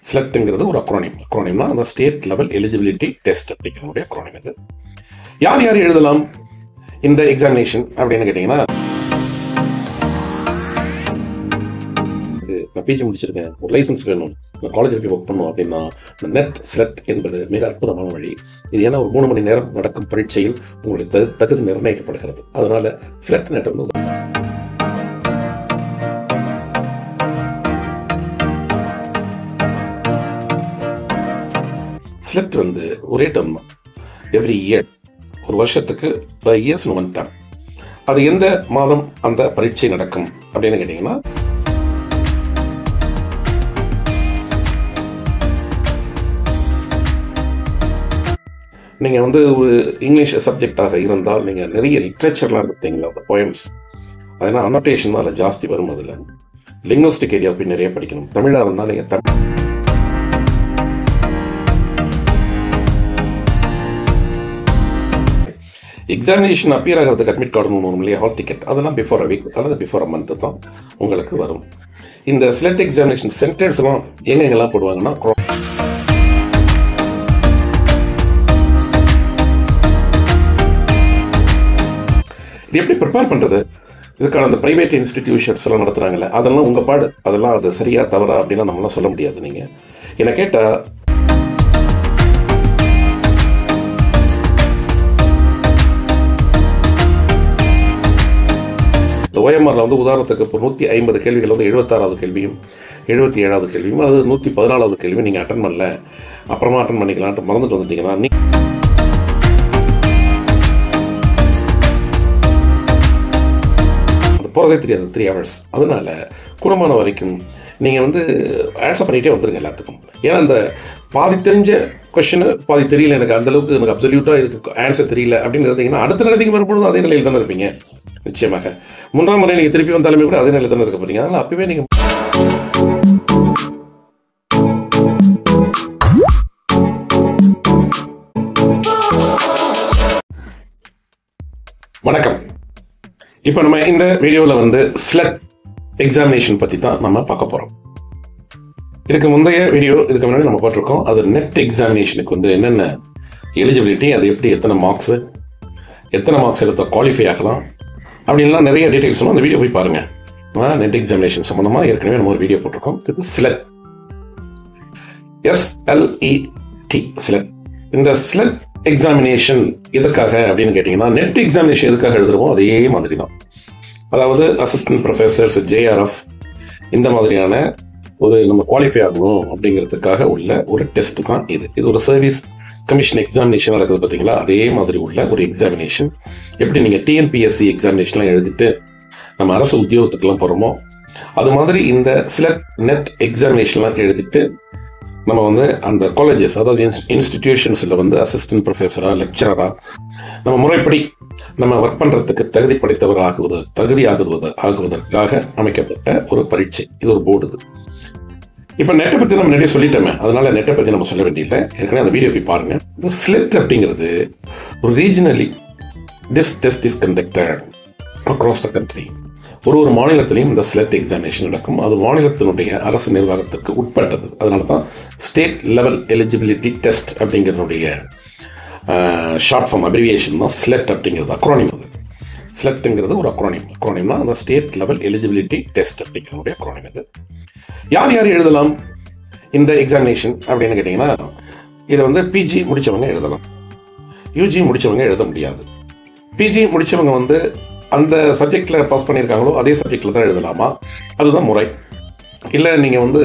ஸ்லெட்ங்கிறது ஒரு அக்ரோனிம்னா அந்த ஸ்டேட் லெவல் எலிஜிபிலிட்டி டெஸ்ட் அப்படிங்கிறனுடைய அக்ரோனிம் இது. யார் யார் எழுதலாம் இந்த எக்ஸாமினேஷன் அப்படின்னு கேட்டீங்கன்னா, நான் பிஜி முடிச்சிருக்கேன், ஒரு லைசன்ஸ் வேணும், நான் காலேஜில் போய் ஒர்க் பண்ணும் அப்படின்னா இந்த நெட் ஸ்லெட் என்பது மிக அற்புதமான வழி. இது ஏன்னா ஒரு 3 மணி நேரம் நடக்கும் பரீட்சையில் உங்களுடைய தகுதி நிர்ணயிக்கப்படுகிறது. அதனால ஸ்லெட் நெட் வந்து ஸ்லெட் வந்து ஒரே டேர்ம் தான், எவ்ரி இயர், ஒரு வருஷத்துக்கு பை இயர்ஸ் ஒன் டேர்ம். அது எந்த மாதம் அந்த பரீட்சை நடக்கும் அப்படின்னு கேட்டீங்கன்னா, நீங்கள் வந்து ஒரு இங்கிலீஷ் சப்ஜெக்டாக இருந்தால் நீங்கள் நிறைய லிட்ரேச்சர்லாம் பார்த்தீங்களா, அந்த போயம்ஸ், அதனால் அனோட்டேஷன் தான் அதில் ஜாஸ்தி வரும். அதில் லிங்குவிஸ்டிக் ஏரியா போய் நிறைய படிக்கணும். தமிழாக இருந்தால் நீங்கள் எக்ஸாமினேஷன் அப்பியர் ஆகிறதுக்கு அட்மிட் கார்டு வரும் இல்லையா, ஹால் டிக்கெட், அதெல்லாம் பிஃபோர் அ வீக் அல்லது பிஃபோர் அ மந்த் தான் உங்களுக்கு வரும். இந்த ஸ்லெட் எக்ஸாமினேஷன் சென்டர்ஸ்லாம் எங்கெங்கெல்லாம் போடுவாங்கன்னா, இது எப்படி ப்ரிப்பேர் பண்ணுறது, இதுக்கான அந்த ப்ரைவேட் இன்ஸ்டிடியூஷன்ஸ் எல்லாம் நடத்துகிறாங்கல்ல, அதெல்லாம் உங்கள் பாடு, அதெல்லாம் அது சரியா தவறா அப்படின்னா நம்மளாம் சொல்ல முடியாது. நீங்கள் என்னை கேட்டால் இந்த OMRல வந்து உதாரணத்துக்கு இப்போ 150 கேள்விகள் வந்து 76வது கேள்வியும் 77வது கேள்வியும் அது 114வது கேள்வியும் நீங்கள் அட்டன் பண்ணல, அப்புறமா அட்டன் பண்ணிக்கலான்ட்டு மறந்துட்டு வந்துட்டீங்கன்னா போகிறதே தெரியாது 3 hours. அதனால குணமான வரைக்கும் நீங்கள் வந்து ஆன்சர் பண்ணிகிட்டே வந்துருங்க எல்லாத்துக்கும். ஏன்னா அந்த பாதி தெரிஞ்ச கொஸ்டின் பாதி தெரியல, எனக்கு அந்தளவுக்கு எனக்கு அப்சல்யூட்டாக இதுக்கு ஆன்சர் தெரியல அப்படின்னு இருந்தீங்கன்னா அடுத்த நிலை நீங்கள் வரும்பொழுது அதே நிலையில் தானே இருப்பீங்க. நிச்சயமாக 3ஆம் முறை நீங்கள் திருப்பி வந்தாலுமே கூட அதே நிலையில் தானே இருக்க போறீங்க. அதனால் அப்பவே நீங்கள் வணக்கம். இப்போ நம்ம இந்த வீடியோவில் வந்து ஸ்லெட் எக்ஸாமினேஷன் பற்றி தான் நம்ம பார்க்க போகிறோம். இதுக்கு முந்தைய வீடியோ இதுக்கு முன்னாடி நம்ம போட்டிருக்கோம். அது நெட் எக்ஸாமினேஷனுக்கு வந்து என்னென்ன எலிஜிபிலிட்டி, அது எப்படி, எத்தனை மார்க்ஸ் எடுத்தால் குவாலிஃபை ஆகலாம் அப்படின்லாம் நிறைய டீட்டெயில்ஸ் அந்த வீடியோ போய் பாருங்கள். நெட் எக்ஸாமினேஷன் சம்மந்தமாக ஏற்கனவே நம்ம ஒரு வீடியோ போட்டிருக்கோம். இது ஸ்லெட், SLET, ஸ்லெட். இந்த ஸ்லெட் எக்ஸாமினேஷன் எதுக்காக அப்படின்னு கேட்டிங்கன்னா, நெட் எக்ஸாமினேஷன் எதுக்காக எழுதுறோமோ அதே மாதிரி தான். அதாவது அசிஸ்டன்ட் ப்ரொஃபஸர்ஸ், JRF, இந்த மாதிரியான ஒரு நம்ம குவாலிஃபை ஆகணும் அப்படிங்கிறதுக்காக உள்ள ஒரு டெஸ்ட் தான் இது. இது ஒரு சர்வீஸ் கமிஷன் எக்ஸாமினேஷன் நடக்குது பார்த்தீங்களா, அதே மாதிரி உள்ள ஒரு எக்ஸாமினேஷன். எப்படி நீங்கள் TNPSC எக்ஸாமினேஷன்லாம் எழுதிட்டு நம்ம அரசு உத்தியோகத்துக்கெல்லாம் போகிறோமோ அது மாதிரி இந்த ஸ்லெட் நெட் எக்ஸாமினேஷன்லாம் எழுதிட்டு நம்ம வந்து அந்த காலேஜஸ், அதாவது இன்ஸ்டிடியூஷன்ஸில் வந்து அசிஸ்டன்ட் ப்ரொஃபஸராக, லெக்சரராக நம்ம முறைப்படி நம்ம ஒர்க் பண்ணுறதுக்கு தகுதி ஆகுவதற்காக அமைக்கப்பட்ட ஒரு பரீட்சை. இது ஒரு போர்டு. இது இப்போ நெட்டை பற்றி நம்ம நிறைய சொல்லிட்டோமே, அதனால நெட்டை பற்றி நம்ம சொல்ல வேண்டியதில்லை. ஏற்கனவே அந்த வீடியோ போய் பாருங்கள். இந்த ஸ்லெட் அப்படிங்கிறது ஒரு ரீஜனலி this test is conducted across the country. ஒரு மாநிலத்திலையும் இந்த ஸ்லெட் எக்ஸாமினேஷன் நடக்கும். அது மாநிலத்தினுடைய அரசு நிர்வாகத்திற்கு உட்பட்டது. அதனால தான் ஸ்டேட் லெவல் எலிஜிபிலிட்டி டெஸ்ட் அப்படிங்கிறனுடைய ஷார்ட் ஃபார்ம் அப்ரிவியேஷன் தான் ஸ்லெட் அப்படிங்கிறது, அக்ரோனிம். அது ஸ்லெட்டுங்கிறது ஒரு அக்ரோனிம்னா அந்த ஸ்டேட் லெவல் எலிஜிபிலிட்டி டெஸ்ட் அப்படிங்கிறனுடைய அக்ரோனிம். இது யார் யார் எழுதலாம் இந்த எக்ஸாமினேஷன் அப்படின்னு கேட்டிங்கன்னா, இதை வந்து பிஜி முடித்தவங்க எழுதலாம், யூஜி முடித்தவங்க எழுத முடியாது. பிஜி முடித்தவங்க வந்து அந்த சப்ஜெக்டில் பாஸ் பண்ணியிருக்காங்களோ அதே சப்ஜெக்டில் தான் எழுதலாமா, அதுதான் முறை. இல்லை நீங்கள் வந்து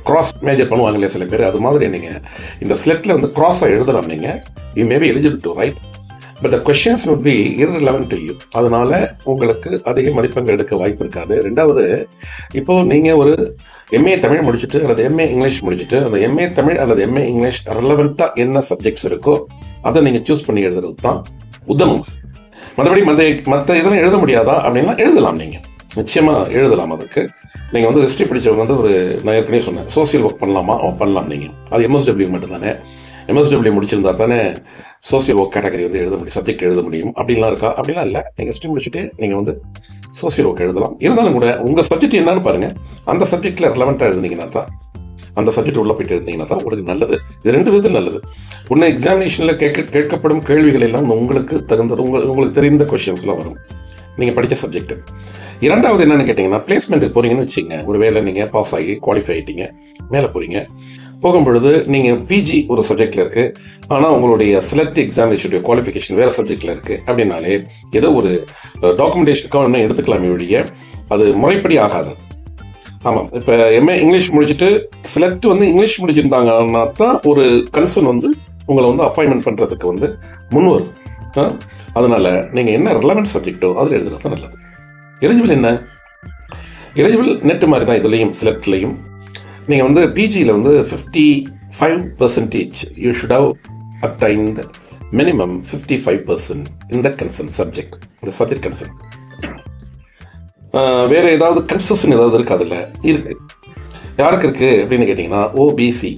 கிராஸ் மேஜர் பண்ணுவாங்க இல்லையா சில பேர், அது மாதிரி நீங்கள் இந்த ஸ்லெட்டில் வந்து கிராஸாக எழுதலாம். நீங்கள் you may be eligible to right, but the questions would be irrelevant to you. அதனால உங்களுக்கு அதிக மதிப்பெண்கள் எடுக்க வாய்ப்பு இருக்காது. ரெண்டாவது, இப்போது நீங்கள் ஒரு MA தமிழ் முடிச்சுட்டு அல்லது MA இங்கிலீஷ் முடிச்சுட்டு அந்த MA தமிழ் அல்லது MA இங்கிலீஷ் ரெலவெண்ட்டாக என்ன சப்ஜெக்ட்ஸ் இருக்கோ அதை நீங்கள் சூஸ் பண்ணி எழுதுறது தான் உத்தமம். மற்றபடி மற்ற இதெல்லாம் எழுத முடியாதா அப்படின்னா எழுதலாம். நீங்கள் நிச்சயமாக எழுதலாம். அதுக்கு நீங்கள் வந்து ஹிஸ்ட்ரி படித்தவங்க வந்து நான் ஏற்கனவே சொன்னேன், சோசியல் ஒர்க் பண்ணலாமா, பண்ணலாம். நீங்கள் அது MSW மட்டும் தானே, MSW முடிச்சிருந்தா தானே சோசியல் ஒர்க் கேட்டகரி வந்து எழுத முடியும், சப்ஜெக்ட் எழுத முடியும். அப்படின்லாம் இருக்கா? அப்படிலாம் இல்லை. நீங்கள் ஹிஸ்ட்ரி முடிச்சுட்டு நீங்கள் வந்து சோசியல் ஒர்க் எழுதலாம். இருந்தாலும் கூட உங்கள் சப்ஜெக்ட் என்னன்னு பாருங்கள், அந்த சப்ஜெக்டில் ரெலவெண்ட்டாக எழுதுனீங்கன்னா தான் அந்த சப்ஜெக்ட் உள்ள போயிட்டு இருந்தீங்கன்னா தான் உங்களுக்கு நல்லது. இது 2 விதத்தில் நல்லது. ஒன்று, எக்ஸாமினேஷனில் கேட்கப்படும் கேள்விகள் எல்லாம் உங்களுக்கு தகுந்தது, உங்களுக்கு தெரிந்த கொஸ்டின்ஸ்லாம் வரும் நீங்கள் படித்த சப்ஜெக்ட். இரண்டாவது என்னன்னு கேட்டிங்கன்னா, பிளேஸ்மெண்ட்டுக்கு போகிறீங்கன்னு வச்சுங்க. ஒரு வேளை நீங்கள் பாஸ் ஆகி குவாலிஃபை ஆகிட்டீங்க, மேலே போகிறீங்க. போகும்பொழுது நீங்கள் பிஜி ஒரு சப்ஜெக்டில் இருக்குது, ஆனால் உங்களுடைய செலக்ட் எக்ஸாமினேஷனுடைய குவாலிஃபிகேஷன் வேறு சப்ஜெக்டில் இருக்குது அப்படின்னாலே ஏதோ ஒரு டாக்குமெண்டேஷனுக்காக ஒன்று எடுத்துக்கலாமே ஒழிய அது முறைப்படி ஆகாது. ஆமாம், இப்போ எம்ஏ இங்கிலீஷ் முடிச்சுட்டு செலக்ட் இங்கிலீஷ் முடிச்சிருந்தாங்கன்னா தான் ஒரு கன்சர்ன் உங்களை அப்பாயின்மெண்ட் பண்ணுறதுக்கு முன் வரும். அதனால நீங்கள் என்ன ரெலவெண்ட் சப்ஜெக்டோ அதில் எழுதுறது தான் நல்லது. எலிஜிபிள் என்ன? எலிஜிபிள் நெட் மாதிரி தான் இதுலேயும் செலக்ட்லேயும். நீங்கள் பிஜியில் 55% you should have attained minimum 55% இந்த கன்சர்ன் சப்ஜெக்ட், இந்த சப்ஜெக்ட் கன்சர்ன். வேறு ஏதாவது கன்செஷன் ஏதாவது இருக்குது? அதில் இருக்குது. யாருக்கு இருக்குது அப்படின்னு கேட்டிங்கன்னா, ஓபிசி,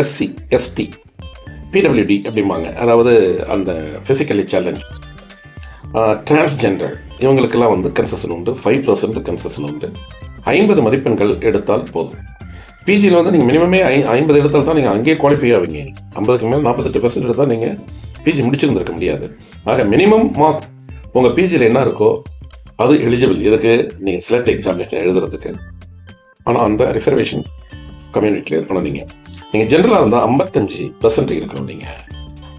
எஸ்சி, எஸ்டி, பிடபிள்யூடி அப்படிம்பாங்க, அதாவது அந்த ஃபிசிக்கலி சேலஞ்ச், டிரான்ஸ்ஜெண்டர், இவங்களுக்கெல்லாம் கன்செஷன் உண்டு. 5% கன்செஷன் உண்டு. 50 மதிப்பெண்கள் எடுத்தால் போதும். பிஜியில் நீங்கள் மினிமமே 50 எடுத்தால் தான் நீங்கள் அங்கேயே குவாலிஃபை ஆவீங்க. 50க்கு மேலே 48% எடுத்தால் நீங்கள் பிஜி முடிச்சிருந்திருக்க முடியாது. ஆக மினிமம் மார்க் உங்கள் பிஜியில் என்ன இருக்கோ அது எலிஜிபிள் இதுக்கு, நீங்கள் செலக்ட் எக்ஸாமினேஷன் எழுதுறதுக்கு. ஆனால் அந்த ரிசர்வேஷன் கம்யூனிட்டியில் இருக்கணும். நீங்கள் ஜென்ரலாக இருந்தால் 55% இருக்கணும். நீங்கள்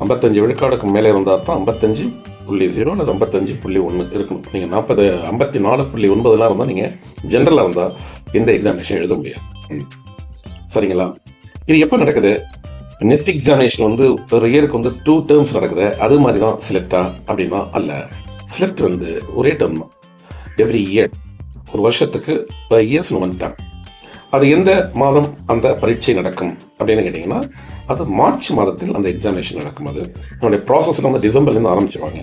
55 விழுக்காடுக்கு மேலே இருந்தால் தான் 55.0 அல்லது 55.1 இருக்கணும். நீங்கள் 54.9 இருந்தால் நீங்கள் ஜென்ரலாக இருந்தால் இந்த எக்ஸாமினேஷன் எழுத முடியாது. சரிங்களா? இது எப்போ நடக்குது? நெட் எக்ஸாமினேஷன் ஒரு இயருக்கு 2 டேர்ம்ஸ் நடக்குது. அது மாதிரி தான் செலக்டா அப்படின்னா அல்ல. செலக்ட் ஒரே டேர்ம் தான், எவ்ரி இயர், ஒரு வருஷத்துக்கு இயர்ஸ் 1 டேர்ம். அது எந்த மாதம் அந்த பரீட்சை நடக்கும் அப்படின்னு கேட்டிங்கன்னா, அது மார்ச் மாதத்தில் அந்த எக்ஸாமினேஷன் நடக்கும். அது என்னுடைய ப்ராசஸில் டிசம்பர்லேருந்து ஆரம்பிச்சிருவாங்க.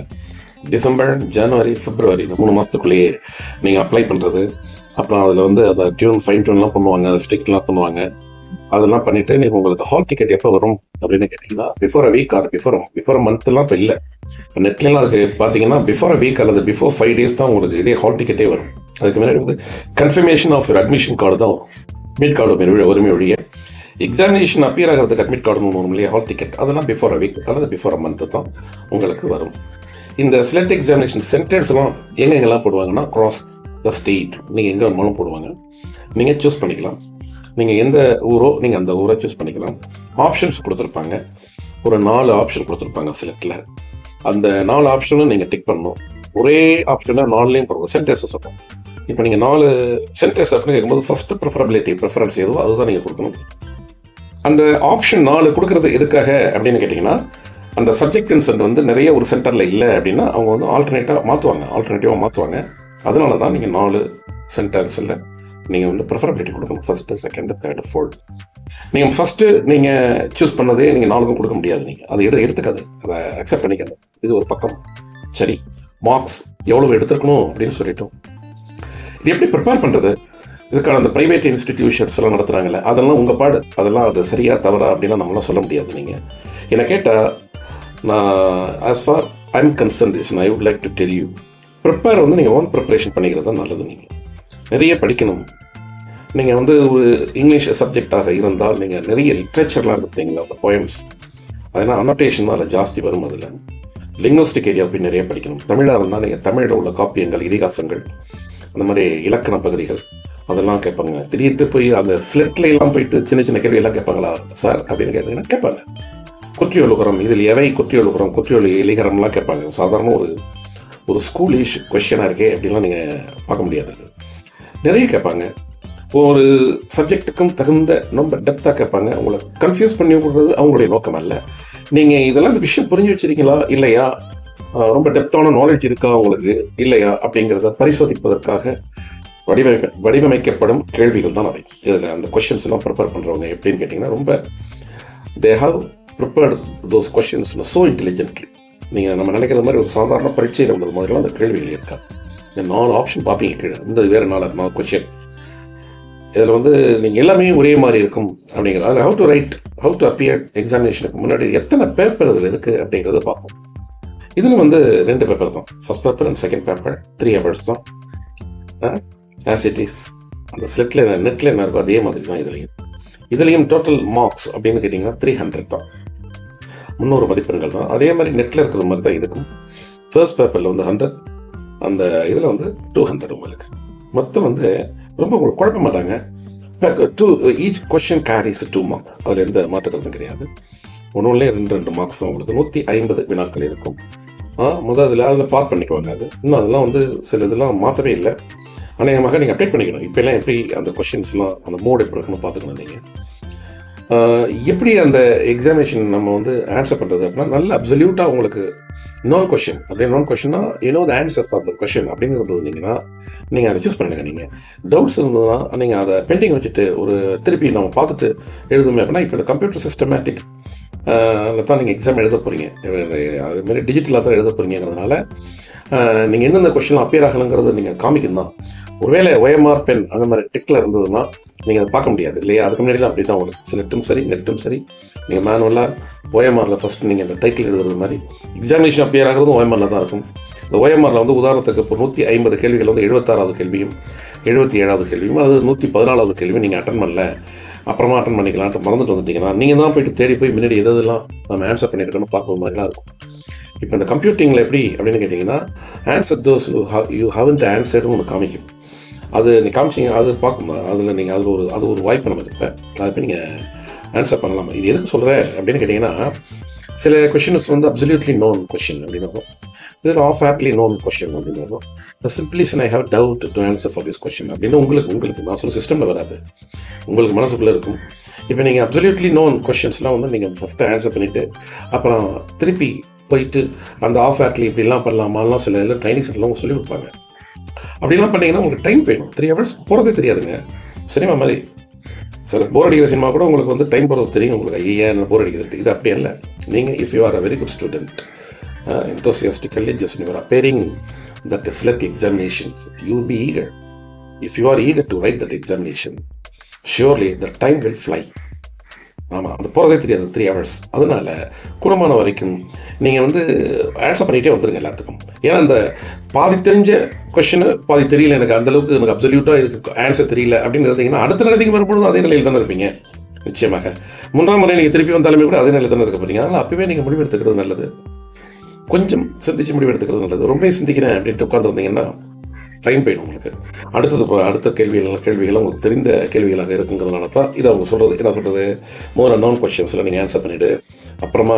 டிசம்பர், ஜனவரி, பிப்ரவரி, இந்த 3 மாதத்துக்குள்ளேயே நீங்கள் அப்ளை பண்ணுறது. அப்புறம் அதில் அதை ஃபைன் டியூன்லாம் பண்ணுவாங்க, ஸ்ட்ரிக்ட்லாம் பண்ணுவாங்க. அதெல்லாம் பண்ணிவிட்டு நீங்கள் உங்களுக்கு ஹால் டிக்கெட் எப்போ வரும் அப்படின்னு கேட்டிங்கன்னா, before a week or before மந்த்லாம் இப்போ இல்லை. இப்போ நெட்லாம் அதுக்கு பார்த்தீங்கன்னா பிஃபோர் அ வீக் அல்லது பிஃபோர் 5 டேஸ் தான் உங்களுக்கு இதே ஹால் டிக்கெட்டே வரும். அதுக்கு முன்னாடி கன்ஃபர்மேஷன் ஆஃப் அட்மிஷன் கார்டு தான் அட்மிட் கார்டு ஒருமே ஒழிய எக்ஸாமினேஷன் அப்பியர் ஆகிறதுக்கு அட்மிட் கார்டு வரும் இல்லையா, ஹால் டிக்கெட், அதெல்லாம் பிஃபோர் அ வீக் அல்லது பிஃபோர் அ மந்த் தான் உங்களுக்கு வரும். இந்த செலக்ட் எக்ஸாமினேஷன் சென்டர்ஸ்லாம் எங்கெங்கெல்லாம் போடுவாங்கன்னா, கிராஸ் த ஸ்டேட், நீங்கள் எங்கே வேணுமாலும் போடுவாங்க. நீங்கள் சூஸ் பண்ணிக்கலாம். நீங்கள் எந்த ஊரோ நீங்கள் அந்த ஊரை சூஸ் பண்ணிக்கலாம். ஆப்ஷன்ஸ் கொடுத்துருப்பாங்க, ஒரு 4 ஆப்ஷன் கொடுத்துருப்பாங்க செலக்டில். அந்த 4 ஆப்ஷனும் நீங்கள் டிக் பண்ணணும். ஒரே ஆப்ஷனாக 4லேயும் கொடுக்கும். சென்டர்ஸை சொல்கிறோம். இப்போ நீங்கள் 4 சென்டர்ஸ் அப்படின்னு கேட்கும்போது ஃபஸ்ட்டு ப்ரிஃபரன்ஸ் எதுவோ அதுதான் நீங்கள் கொடுக்கணும். அந்த ஆப்ஷன் 4 கொடுக்குறது எதுக்காக அப்படின்னு கேட்டிங்கன்னா, அந்த சப்ஜெக்ட் கன்சென்ட் நிறைய ஒரு சென்டரில் இல்லை அப்படின்னா அவங்க ஆல்டர்னேட்டிவாக மாற்றுவாங்க. அதனால தான் நீங்கள் 4 சென்டர்ஸில் நீங்கள் ப்ரிஃபரபிலிட்டி கொடுக்கணும். First, second, third, fourth. நீங்கள் ஃபஸ்ட்டு நீங்கள் சூஸ் பண்ணதே நீங்கள் 4க்கும் கொடுக்க முடியாது. நீங்கள் அதை எடுத்துக்காது, அதை அக்செப்ட் பண்ணிக்காது. இது ஒரு பக்கம். சரி, மார்க்ஸ் எவ்வளோ எடுத்துருக்கணும் அப்படின்னு சொல்லிட்டோம். இது எப்படி ப்ரிப்பேர் பண்ணுறது? இதுக்கான அந்த ப்ரைவேட் இன்ஸ்டிடியூஷன்ஸ் எல்லாம் நடத்துகிறாங்கல்ல, அதெல்லாம் உங்கள் பாடு, அதெல்லாம் அது சரியா தவறா அப்படின்னா நம்மளாம் சொல்ல முடியாது. நீங்கள் என்னை கேட்டால், நான் as for I am concern I would like to tell you, prepare நீங்கள் ஓன் ப்ரிப்பரேஷன் பண்ணிக்கிறது தான் நல்லது. நீங்கள் நிறைய படிக்கணும். நீங்கள் ஒரு இங்கிலீஷ் சப்ஜெக்டாக இருந்தால் நீங்கள் நிறைய லிட்ரேச்சர்லாம் எடுத்தீங்களா, அந்த போயம்ஸ், அதெல்லாம் அனோட்டேஷன் தான் அதில் ஜாஸ்தி வரும். அதில் லிங்குவிஸ்டிக் ஏரியா போய் நிறைய படிக்கணும். தமிழாக இருந்தால் நீங்கள் தமிழில் உள்ள காப்பியங்கள், இதிகாசங்கள், அந்த மாதிரி இலக்கண பகுதிகள் அதெல்லாம் கேட்பாங்க. திடீர்னு போய் அந்த ஸ்லெட்லாம் போயிட்டு சின்ன சின்ன கேள்வியெல்லாம் கேட்பாங்களா சார் அப்படின்னு கேட்டீங்கன்னா கேட்பாங்க. குற்றியொழுகுறம், இதில் எவை குற்றியொழுகுறம், குற்றியொழு இலிகரம்லாம் கேட்பாங்க. சாதாரண ஒரு ஸ்கூலிஷ் கொஸ்டினாக இருக்கே அப்படின்லாம் நீங்கள் பார்க்க முடியாது. நிறைய கேட்பாங்க. ஒரு சப்ஜெக்ட்டுக்கும் தகுந்த ரொம்ப டெப்த்தாக கேட்பாங்க. உங்களை கன்ஃபியூஸ் பண்ணி விடுறது அவங்களுடைய நோக்கம் அல்ல. நீங்கள் இதெல்லாம் இந்த விஷயம் புரிஞ்சு வச்சிருக்கீங்களா இல்லையா, ரொம்ப டெப்த்தான நாலேஜ் இருக்கா உங்களுக்கு இல்லையா அப்படிங்கிறத பரிசோதிப்பதற்காக வடிவமைக்கப்படும் கேள்விகள் தான் அவை. இதில் அந்த கொஸ்டின்ஸ் எல்லாம் ப்ரிப்பேர் பண்ணுறவங்க எப்படின்னு கேட்டிங்கன்னா, ரொம்ப they have prepared those questions so intelligently. நீங்கள் நம்ம நினைக்கிற மாதிரி ஒரு சாதாரண பரீட்சையில் உள்ளது மாதிரிலாம் அந்த கேள்விகள் இருக்காது. இந்த 4 ஆப்ஷன் பார்ப்பீங்க கீழே, இந்த வேறு 4 கொஸ்டின். இதில் நீங்கள் எல்லாமே ஒரே மாதிரி இருக்கும் அப்படிங்கிறது. அதில் ஹவு டு அப்பியர் எக்ஸாமினேஷனுக்கு முன்னாடி எத்தனை பேப்பர் இதில் இருக்குது அப்படிங்கிறத பார்ப்போம். இதில் 2 பேப்பர் தான், first paper and second paper, 3 hours தான். ஆஸ் இட் இஸ் அந்த நெட்டில் என்ன இருக்கோ அதே மாதிரி தான் இதுலையும். இதுலேயும் டோட்டல் மார்க்ஸ் அப்படின்னு கேட்டிங்கன்னா 300 தான், 300 மதிப்பெண்கள் தான். அதே மாதிரி நெட்டில் இருக்கிற மாதிரி தான் இதுக்கும். ஃபர்ஸ்ட் பேப்பரில் வந்து 100, அந்த இதில் வந்து 200 உங்களுக்கு. மொத்தம் வந்து ரொம்ப உங்களுக்கு குழப்ப மாட்டாங்க. ஈச் கொஸ்டின் கேரிஸ் 2 மார்க்ஸ், அதில் எந்த மாற்றங்களும் கிடையாது. ஒன்றுலே 2 மார்க்ஸ் தான் உங்களுக்கு. 150 வினாக்கள் இருக்கும். முதல் அதில் பார்ட் பண்ணிக்குவாங்க. அது இன்னும் அதெல்லாம் வந்து சில இதெல்லாம் மாற்றவே இல்லை. அநேகமாக நீங்கள் அப்டேட் பண்ணிக்கணும். இப்போல்லாம் எப்படி அந்த கொஸ்டின்ஸ்லாம் அந்த மோட் எப்படி இருக்குன்னு பார்த்துக்கணும். நீங்கள் எப்படி அந்த எக்ஸாமினேஷன் நம்ம வந்து ஆன்சர் பண்ணுறது அப்படின்னா, நல்ல அப்சல்யூட்டாக உங்களுக்கு நான் கொஸ்டின் அப்படியே நான் கொஸ்டின்னா the answer for the question அப்படிங்கிறது இருந்தீங்கன்னா நீங்கள் அதை சூஸ் பண்ணுங்க. நீங்கள் டவுட்ஸ் இருந்ததுன்னா நீங்கள் அதை பெண்டிங் வச்சுட்டு ஒரு திருப்பி நம்ம பார்த்துட்டு எழுதுமே அப்படின்னா, இப்போ இந்த கம்ப்யூட்டர் சிஸ்டமேட்டிக் தான் நீங்கள் எக்ஸாம் எழுத போகிறீங்க. அதுமாரி டிஜிட்டலாக தான் எழுத போகிறீங்கிறதுனால நீங்கள் எந்தெந்த கொஸ்டின் அப்பியர் ஆகணுங்கிறது நீங்கள் காமிக்கணும் தான். ஒருவேளை OMR பென் அந்த மாதிரி டிக்கில் இருந்ததுன்னா நீங்கள் அதை பார்க்க முடியாது இல்லையா? அதுக்கு முன்னாடிலாம் அப்படி தான் உங்களுக்கு செலக்டும் சரி நெட்டும் சரி நீங்கள் மேனுவலாக OMRல ஃபஸ்ட்டு நீங்கள் அந்த டைட்டில் எழுதுறது மாதிரி எக்ஸாமினேஷன் அப்பியர் ஆகிறதும் OMRல தான் இருக்கும். இந்த OMRல வந்து உதாரணத்துக்கு இப்போ 150 கேள்விகள் வந்து 76வது கேள்வியும் 77வது கேள்வியும் அது 114வது கேள்வியும் நீங்கள் அட்டன் பண்ணல, அப்புறமா அட்டன் பண்ணிக்கலான்ட்டு மறந்துட்டு வந்துட்டீங்கன்னா நீங்கள் தான் போய்ட்டு தேடி போய் முன்னாடி எதெல்லாம் நம்ம ஆன்சர் பண்ணியிருக்கணும் பார்க்குற மாதிரிலாம் இருக்கும். இப்போ இந்த கம்ப்யூட்டிங்கில் எப்படி அப்படின்னு கேட்டிங்கன்னா, ஆன்சர் தோஸ் யூ ஹவன்ட் ஆன்சர்னு ஒன்று காமிக்கும். அது நீங்கள் காமிச்சிங்க, அது பார்க்கணும். அதில் நீங்கள் அது ஒரு வாய்ப்பு நமக்கு. இப்போ அதை போய் நீங்கள் ஆன்சர் பண்ணலாமா? இது எதுக்கு சொல்கிறேன் அப்படின்னு கேட்டிங்கன்னா, சில கொஷின்ஸ் வந்து அப்சல்யூட்லி நோன் கொஷின் அப்படின்னு இருக்கும், இதில் ஆஃப் ஆட்லி நோன் கொஷின் அப்படின்னு இருக்கும். Simply I have doubt to answer for this question அப்படின்னு உங்களுக்கு நான் சொல்ல சிஸ்டமில் வராது, உங்களுக்கு மனசுக்குள்ளே இருக்கும். இப்போ நீங்கள் அப்சல்யூட்லி நோன் கொஷின்ஸ்லாம் வந்து நீங்கள் ஃபஸ்ட்டு ஆன்சர் பண்ணிவிட்டு அப்புறம் திருப்பி போயிட்டு அந்த ஆஃப் ஆட்லி இப்படிலாம் பண்ணலாமாலாம் சில இதில் ட்ரைனிங் சென்டர்லாம் சொல்லி கொடுப்பாங்க. அப்படிலாம் பண்ணிங்கன்னா உங்களுக்கு டைம் போயிடும். 3 hours போகிறதே தெரியாதுங்க. சினிமா மாதிரி சில போர் அடிக்கிற சினிமா கூட உங்களுக்கு வந்து டைம் போகிறது தெரியும். உங்களுக்கு ஐயா என்ன போர் அடிக்கிறது, இது அப்படி இல்லை. நீங்கள் if you are a very good student, enthusiastically just you are appearing that select examinations, you will be eager. If you are eager to write that examination, surely the time will fly. ஆமாம், அது போகிறதே தெரியாது 3 hours. அதனால கூடமான வரைக்கும் நீங்கள் வந்து answer பண்ணிகிட்டே வந்துடுங்க எல்லாத்துக்கும். ஏன்னா அந்த பாதி தெரிஞ்ச கொஷினு பாதி தெரியல, எனக்கு அந்தளவுக்கு எனக்கு அப்சல்யூட்டாக இதுக்கு ஆன்சர் தெரியல அப்படின்னு இருந்தீங்கன்னா அடுத்த நிலை நீங்கள் வரும்பொழுது அதே நிலையில் தானே இருப்பீங்க. நிச்சயமாக 3ஆம் முறை நீங்கள் திருப்பி வந்தாலுமே கூட அதே நிலையில் தானே இருக்க போகிறீங்க. அதனால் அப்பவே நீங்கள் முடிவெடுத்துக்கிறது நல்லது. கொஞ்சம் சிந்திச்சு முடிவெடுத்துக்கிறது நல்லது. ரொம்ப சிந்திக்கிறேன் அப்படின்ட்டு உட்காந்துருந்தீங்கன்னா டைம் போயிடும் உங்களுக்கு. அடுத்த கேள்விகள் உங்களுக்கு தெரிந்த கேள்விகளாக இருக்குங்கிறதுனால தான் இதை அவங்க சொல்கிறது. என்ன சொல்கிறது, மோர் அன்னோன் கொஸ்டின்ஸில் நீங்கள் ஆன்சர் பண்ணிவிட்டு அப்புறமா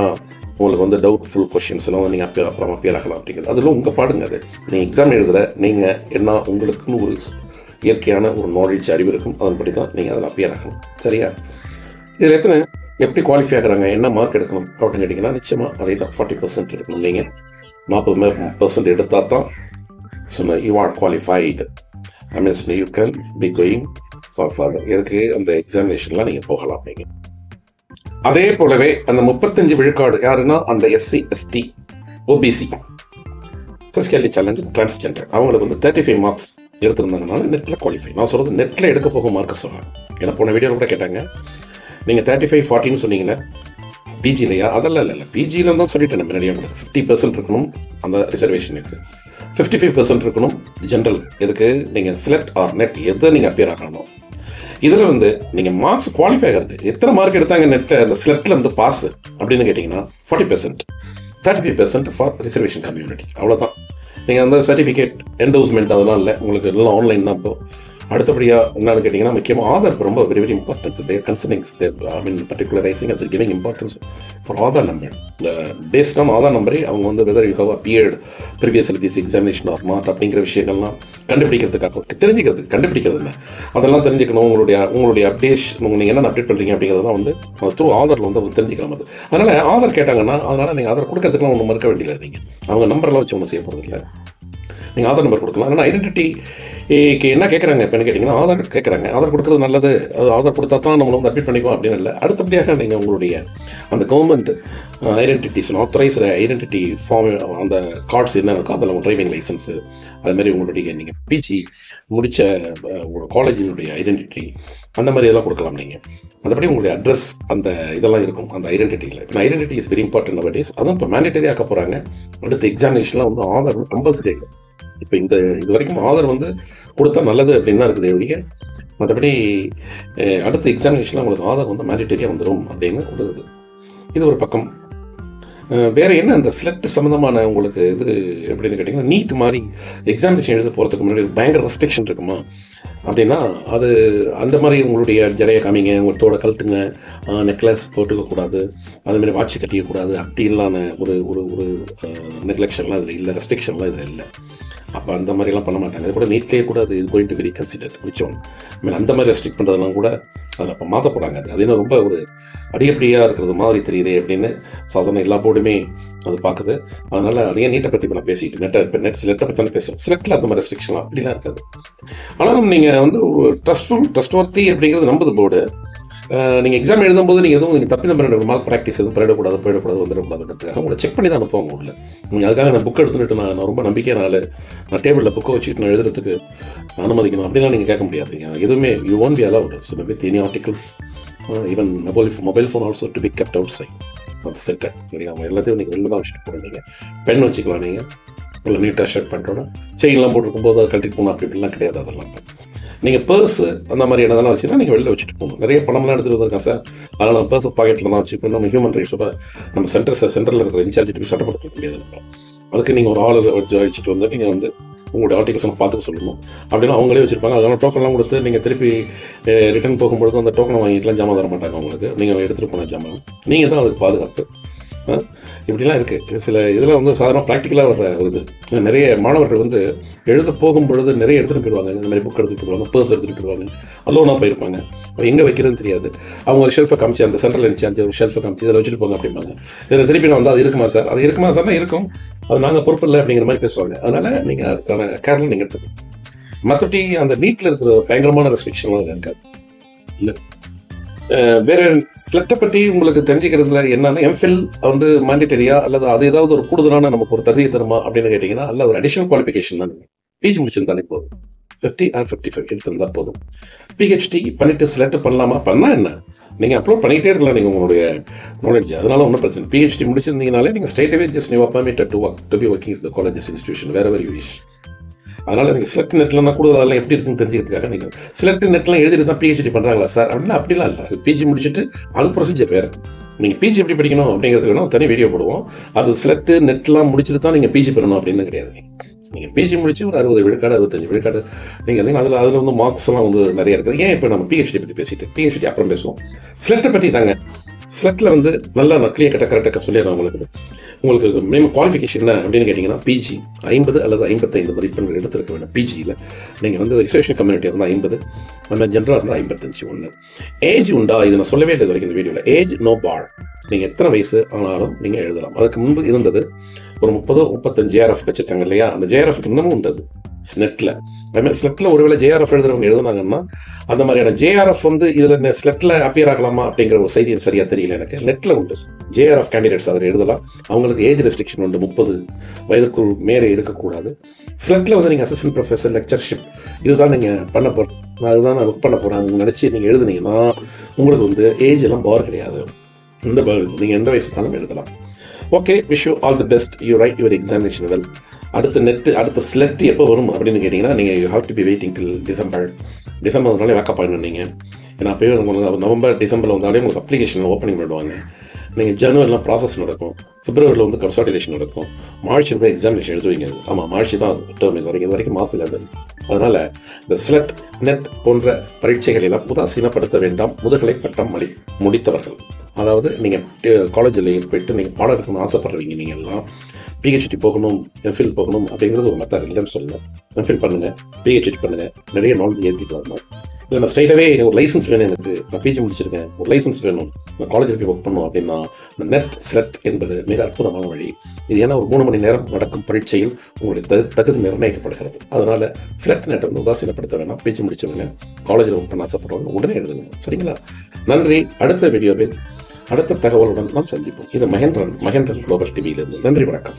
உங்களுக்கு வந்து டவுட்ஃபுல் கொஸ்டின்ஸ்லாம் வந்து நீங்கள் அப்புறமா அப்பியர் ஆகலாம் அப்படிங்கிறது. அதில் உங்கள் பாடுங்க. அது நீங்கள் எக்ஸாம் எழுதுகிற நீங்கள் என்ன உங்களுக்குன்னு ஒரு இயற்கையான ஒரு நாலேஜ் அறிவு இருக்கும். அதன்படி தான் நீங்கள் அதில் அப்பியர் ஆகணும். சரியா? இதில் எப்படி குவாலிஃபை ஆகிறாங்க, என்ன மார்க் எடுக்கணும் அப்படின்னு கேட்டிங்கன்னா, நிச்சயமாக அதே தான் 40% எடுக்கணும். நீங்கள் 40% எடுத்தால் தான் you are qualified. I mean, you can be going for further. இதுக்கு அந்த எக்ஸாமினேஷன்லாம் நீங்கள் போகலாம். நீங்கள் அதே போலவே அந்த 35 விழுக்காடு யாருன்னா அந்த SC ST OBC physically challenge transgender அவங்களுக்கு வந்து 35 மார்க்ஸ் எடுத்திருந்தாங்கனால நெட்டில் குவாலிஃபை. நான் சொல்கிறது நெட்டில் எடுக்க போகும் மார்க்கை சொல்கிறேன். ஏன்னா போன வீடியோவில் கூட கேட்டாங்க, நீங்கள் 35-40 சொன்னீங்களே பிஜிலையா? அதெல்லாம் இல்லை, பிஜியில் தான் சொல்லிட்டேன் முன்னாடியே. 50% இருக்கணும் அந்த ரிசர்வேஷனுக்கு, 55% இருக்கணும் ஜென்ரல். இதுக்கு நீங்கள் செலக்ட் ஆர் நெட் எதை நீங்கள் அப்பியர் ஆகணும். இதில் வந்து நீங்கள் மார்க்ஸ் குவாலிஃபை ஆகிறது எத்தனை மார்க் எடுத்தாங்க நெட்டில் அந்த செலக்டில் வந்து பாஸ் அப்படின்னு கேட்டிங்கன்னா 40%, 35% ஃபார் ரிசர்வேஷன் கம்யூனிட்டி. அவ்வளோதான். நீங்கள் அந்த சர்டிஃபிகேட் என்டோஸ்மெண்ட் அதெல்லாம் இல்லை, உங்களுக்கு எல்லாம் ஆன்லைன் தான். இப்போ அடுத்தபடியாக என்னன்னு கேட்டிங்கன்னா, முக்கியமாக ஆதார் ரொம்ப very very important. There concerning particularising as giving importance for Aadhaar number. இந்த பேஸ்ட் ஆன் ஆதார் நம்பரை அவங்க வந்து whether you have appeared previously this examination or not அப்படிங்கிற விஷயங்கள்லாம் கண்டுபிடிக்கிறதுக்காக தெரிஞ்சுக்கிறதுக்கு கண்டுபிடிக்கிறது இல்லை, அதெல்லாம் தெரிஞ்சுக்கணும். உங்களுடைய அப்டேஷன் நீங்கள் என்னென்ன அப்டேட் பண்ணுறீங்க அப்படிங்கிறதெல்லாம் வந்து த்ரூ ஆதாரில் வந்து தெரிஞ்சுக்கலாம். அது அதனால் ஆதார் கேட்டாங்கன்னா அதனால் நீங்கள் ஆதார் கொடுக்கறதுக்குலாம் ஒன்றும் மறுக்க வேண்டியது. நீங்கள் அவங்க நம்பரெல்லாம் வச்சு ஒன்றும் செய்ய போகிறது இல்லை. நீங்கள் ஆதார் நம்பர் கொடுக்கலாம். ஆனால் ஐடென்டிட்டிக்கு என்ன கேட்குறாங்க இப்போ கேட்டிங்கன்னா, ஆதார் கேட்குறாங்க. ஆதார் கொடுக்குறது நல்லது, அது ஆதார் கொடுத்தா தான் நம்மளை வந்து அட்மிட் பண்ணிக்குவோம் அப்படின்னு இல்லை. அடுத்தபடியாக நீங்கள் உங்களுடைய அந்த government identities authorised identity form அந்த கார்ட்ஸ் என்ன இருக்கும், அதில் உங்கள் டிரைவிங் லைசன்ஸு, அதுமாதிரி உங்களுடைய நீங்கள் பிஜி முடித்த உங்களோட காலேஜினுடைய ஐடென்டிட்டி அந்த மாதிரி இதெல்லாம் கொடுக்கலாம். நீங்கள் மற்றபடி உங்களுடைய அட்ரஸ் அந்த இதெல்லாம் இருக்கும் அந்த ஐடென்டிட்டியில். இப்போ identity is very important nowadays. அதுவும் இப்போ மேண்டேட்டரி ஆக்க போகிறாங்க. அடுத்த எக்ஸாமினேஷன்லாம் வந்து ஆதார் கம்பல்சரி இப்போ இது வரைக்கும் ஆதர் வந்து கொடுத்தா நல்லது அப்படின்னு தான் இருக்குது ஒழிய மற்றபடி அடுத்த எக்ஸாமினேஷனில் உங்களுக்கு ஆதர் வந்து மேண்டிட்டரியாக வந்துடும் அப்படின்னு கொடுக்குது. இது ஒரு பக்கம். வேற என்ன அந்த செலக்ட் சம்மந்தமான உங்களுக்கு இது எப்படின்னு கேட்டிங்கன்னா, நீட் மாதிரி எக்ஸாமினேஷன் எழுத போகிறதுக்கு முன்னாடி பயங்கர ரெஸ்ட்ரிக்ஷன் இருக்குமா அப்படின்னா, அது அந்த மாதிரி உங்களுடைய ஜடையை காமிங்க, உங்கள் தோட கழுத்துங்க, நெக்லஸ் போட்டுக்கக்கூடாது, அதுமாதிரி வாட்சி கட்டிக்கக்கூடாது, அப்படி இல்லாத ஒரு ஒரு ஒரு நெக்லெக்ஷன்லாம் இதில் இல்லை, ரெஸ்ட்ரிக்ஷன்லாம் இதில் இல்லை. அப்போ அந்த மாதிரிலாம் பண்ண மாட்டாங்க. அது கூட நீட்லேயே கூட அது இது going to very consider which one. அந்த மாதிரி ரெஸ்ட்ரிக்ட் பண்ணுறதுலாம் கூட அதை அப்போ மாற்ற போகிறாங்க. அது இன்னும் ரொம்ப ஒரு அடியப்படியாக இருக்கிறது மாதிரி தெரியுது அப்படின்னு சாதாரண எல்லா போர்டுமே அது பார்க்குது. அதனால் அதையே நீட்டை பற்றி இப்போ நான் பேசிட்டு நெட்டை பற்றி தானே பேசுகிறோம். செலக்டில் அந்த மாதிரி ரெஸ்ட்ரிக்ஷன்லாம் அப்படிலாம் இருக்காது. ஆனாலும் நீங்கள் வந்து ஒரு ட்ரஸ்ட்வர்த்தி அப்படிங்கிறது நம்புது போர்டு. நீங்கள் எக்ஸாம் எழுதும்போது நீங்கள் எதுவும் தப்பி தான் பண்ண மார்க் ப்ராக்டிஸ் எதுவும் போயிடக்கூடாது வந்துடக்கூடாதுன்றதுக்காக உங்களை செக் பண்ணி தான் அனுப்புவாங்க உள்ள. நீங்கள் அதுக்காக நான் புக் எடுத்துட்டு நான் ரொம்ப நம்பிக்கையான நான் டேபிளில் புக்கை வச்சுட்டு நான் எழுதுறதுக்கு அனுமதிக்கணும் அப்படிலாம் நீங்கள் கேட்க முடியாது. எதுவுமே you won't be allowed with any articles, even mobile phone also to be kept outside அந்த செட்டை. அவங்க எல்லாத்தையும் நீங்கள் வெளில தான் வச்சுட்டு போகிறீங்க. பென் வச்சுக்கலாம், நீங்கள் இல்லை நீட்டாக ஷர்ட் பண்ணுறோட செயின்லாம் போட்டுருக்கும் போது அதை கழட்டிட்டு போகணும் அப்படி இப்படிலாம் கிடையாது. அதெல்லாம் நீங்கள் பர்ஸு அந்த மாதிரி இடம்லாம் வச்சுன்னா நீங்கள் வெளில வச்சுட்டு போகணும். நிறைய பணம்லாம் எடுத்துகிட்டு வந்திருக்கேன் சார், அதனால் நம்ம பர்ஸ் பாக்கெட்டில் தான் வச்சுக்கணும். நம்ம ஹியூமன் ரைட்ஸோட நம்ம சென்டரில் இருக்கிற இன்சார்ஜ் போய் சட்டப்படுத்த முடியாது. அதுக்கு நீங்கள் ஒரு ஆள் வச்சுட்டு வந்து நீங்கள் வந்து உங்களுடைய ஆர்டிகல்ஸ் பார்த்துக்க சொல்லணும். அப்படின்னா அவங்களே வச்சுருப்பாங்க. அதனால் டோக்கன்லாம் கொடுத்து நீங்கள் திருப்பி ரிட்டர்ன் போகும்பொழுது அந்த டோக்கனை வாங்கிட்டுலாம் ஜாமான் தர மாட்டாங்க உங்களுக்கு. நீங்கள் எடுத்துகிட்டு போன ஜாமான் நீங்கள் தான் அதுக்கு பாதுகாப்பு. இப்படிலாம் இருக்குது. சில இதில் வந்து சாதாரண ப்ராக்டிக்கலாக வர்ற ஒரு இது. நிறைய மாணவர்கள் வந்து எழுத போகும்பொழுது நிறைய எடுத்துகிட்டு போயிடுவாங்க. இந்த மாதிரி புக் எடுத்துகிட்டு போயிடுவாங்க, பர்ஸ் எடுத்துகிட்டு போயிடுவாங்க, அலோனாக போயிருப்பாங்க. எங்கே வைக்கிறதுன்னு தெரியாது. அவங்க ஒரு ஷெல்ஃபை காமிச்சு அந்த சென்ட்ரல் இன்சார்ஜ் ஒரு ஷெல்ஃபை காமிச்சு இதில் வச்சுட்டு போங்க அப்படிம்பாங்க. இதில் திருப்பி நான் வந்து அது இருக்குமா சார், அது இருக்குமா சார்னா இருக்கும், அது நாங்கள் பொறுப்பு இல்லை அப்படிங்கிற மாதிரி பேசுவாங்க. அதனால் நீங்கள் அதுக்கான கேர்லாம் நீங்கள் எடுத்துக்கணும். மற்றபடி அந்த நீட்டில் இருக்கிற பயங்கரமான ரெஸ்ட்ரிக்ஷன்லாம் இருக்காது. இல்லை வேற செலக்டை பற்றி உங்களுக்கு தெரிஞ்சுக்கிறதுல என்னன்னா, எம்ஃபில் வந்து மேண்டிட்டரியா அல்லது அது ஏதாவது ஒரு கூடுதலான நமக்கு ஒரு தகுதியை தருமா அப்படின்னு கேட்டிங்கன்னா, அல்ல ஒரு அடிஷனல் குவாலிஃபிகேஷன் தான். பிஜி முடிச்சிருந்தாலே போதும், 50 or 55 எடுத்திருந்தா போதும். பிஹெச்டி பண்ணிட்டு செலக்ட் பண்ணலாமா, பண்ணால் என்ன, நீங்கள் அப்லோட் பண்ணிகிட்டே இருக்கலாம் நீங்கள் உங்களுடைய நாலேஜ். அதனால ஒன்றும் பிரச்சனை. பிஹெச்டி முடிச்சிருந்தீங்கனாலே நீங்கள் ஸ்ட்ரெயிட்டாகவே just you are permitted to be working in the colleges institution where you wish. அதனால் நீங்கள் செலக்ட் நெட்லாம் கூட அதெல்லாம் எப்படி இருக்குன்னு தெரிஞ்சுக்கிறதுக்காக நீங்கள் செலக்ட் நெட்லாம் எழுதிட்டு தான் பிஹெச்டி பண்ணுறாங்களா சார் அப்படின்னா அப்படிலாம் இல்லை. அது பிஜி முடிச்சுட்டு அது ப்ரொசீஜர் வேறு. நீங்கள் பிஜி எப்படி படிக்கணும் அப்படிங்கிறது வேணும் தனி வீடியோ போடுவோம். அது செலக்ட் நெட்லாம் முடிச்சுட்டு தான் நீங்கள் பிஜி பண்ணணும் அப்படின்னு கிடையாது. நீங்கள் பிஜி முடிச்சு ஒரு 60 விழுக்காடு 65 விழுக்காடு நீங்கள் அதில் வந்து மார்க்ஸ் எல்லாம் வந்து நிறைய இருக்குது. ஏன் இப்போ நம்ம பிஹெச்டி பற்றி பேசிட்டு பிஹெச்டி அப்புறம் பேசுவோம். செலக்டை பற்றி தாங்க. செலக்டில் வந்து நல்லா நக்லியை கரெக்டாக சொல்லிடுறேன் உங்களுக்கு மினிமம் குவாலிஃபிகேஷன் என்ன அப்படின்னு கேட்டிங்கன்னா, பிஜி 50 அல்லது 55 மதிப்பெண்கள் எடுத்திருக்க வேண்டும். பிஜியில் நீங்கள் வந்து ரிசர்வேஷன் கம்யூனிட்டி இருந்தால் 50, நம்ம ஜென்ரலாக இருந்தால் 55. ஒன்று ஏஜ் உண்டா, இது நான் சொல்லவே இல்லை வரைக்கும் இந்த வீடியோவில். Age no bar. நீங்கள் எத்தனை வயசு ஆனாலும் நீங்கள் எழுதலாம். அதுக்கு முன்பு இருந்தது ஒரு 30-35 ஜேஆர்எஃப் வச்சுருக்காங்க இல்லையா, அந்த ஜேஆர்எஃப் இன்னமும் உண்டது ஸ்லெட்டில். அதுமாதிரி ஸ்லெட்டில் ஒருவேளை ஜேஆர்எஃப் எழுதுறவங்க எழுதுனாங்கன்னா அந்த மாதிரியான ஜேஆர்எஃப் வந்து இதில் ஸ்லெட்டில் அப்பியர் ஆகலாமா அப்படிங்கிற ஒரு செய்தி சரியாக தெரியல எனக்கு. நெட்டில் உண்டு ஜேஆர்எஃப் கேண்டிடேட்ஸ் அதில் எழுதலாம். அவங்களுக்கு ஏஜ் ரெஸ்ட்ரிக்ஷன் உண்டு, 30 வயதுக்குள் மேலே இருக்கக்கூடாது. ஸ்லெட்டில் வந்து நீங்கள் அசிஸ்டன்ட் ப்ரொஃபஸர், லெக்சர்ஷிப் இதுதான் நீங்கள் பண்ண போகிறேன், அதுதான் நான் ஒர்க் பண்ண போகிறேன் நினச்சி நீங்கள் எழுதுனீங்கன்னா உங்களுக்கு வந்து ஏஜ் எல்லாம் பார் கிடையாது. இந்த பார் நீங்கள் எந்த வயசுனாலும் எழுதலாம். Okay, wish you all the best. You right your examination well. அடுத்த செலக்ட் எப்போ வரும் அப்படின்னு கேட்டிங்கன்னா, நீங்கள் you have to be waiting till December வந்தாலே வேக்கப் ஆகிடும். நீங்கள் ஏன்னா அப்போயே உங்களுக்கு நவம்பர் டிசம்பரில் வந்தாலே உங்களுக்கு அப்ளிகேஷன் ஓப்பனிங் பண்ணிடுவாங்க. நீங்கள் ஜனவரிலாம் ப்ராசஸ் நடக்கும், பிப்ரவரியில் வந்து கன்சல்டேஷன் நடக்கும், மார்ச் தான் எக்ஸாமினேஷன் எழுதுவீங்க. ஆமாம், மார்ச் தான் டேர்ம் இது வரைக்கும் மாற்றல. அதனால் இந்த செலக்ட் நெட் போன்ற பரீட்சைகள் எல்லாம் உதாசீனப்படுத்த வேண்டாம். முதுகலை பட்டம் முடித்தவர்கள், அதாவது நீங்கள் காலேஜில் போயிட்டு நீங்கள் பாடம் எடுக்கணும்னு ஆசைப்படுறீங்க, நீங்கள் எல்லாம் பிஹெச்டி போகணும், எம்ஃபில் போகணும் அப்படிங்கிறது ஒரு மெத்தட் இல்லைன்னு சொல்லலை. எம்ஃபில் பண்ணுங்கள், பிஹெச்டி பண்ணுங்கள், நிறைய நாலேஜ் ஏற்றிட்டு வரணும். இல்லை நான் ஸ்ட்ரைட்டாகவே ஒரு லைசன்ஸ் வேணும், எனக்கு நான் பிஜி முடிச்சிருக்கேன், ஒரு லைசன்ஸ் வேணும், நான் காலேஜில் போய் ஒர்க் பண்ணணும் அப்படின்னா இந்த நெட் செலக்ட் என்பது மிக அற்புதமான வழி. இது ஏன்னா ஒரு 3 மணி நேரம் நடக்கும் பரீட்சையில் உங்களுடைய தகுதி நிர்ணயிக்கப்படுகிறது. அதனால் செலக்ட் நெட் வந்து உதாசீனப்படுத்த வேணாம். பிஜி முடிச்சவங்க, காலேஜில் ஒர்க் பண்ண ஆசைப்படுறவங்க உடனே எழுதுங்க. சரிங்களா? நன்றி. அடுத்த வீடியோவில் அடுத்த தகவலுடன் நாம் சந்திப்போம். இது மகேந்திரன் குளோபல் டிவியிலிருந்து. நன்றி, வணக்கம்.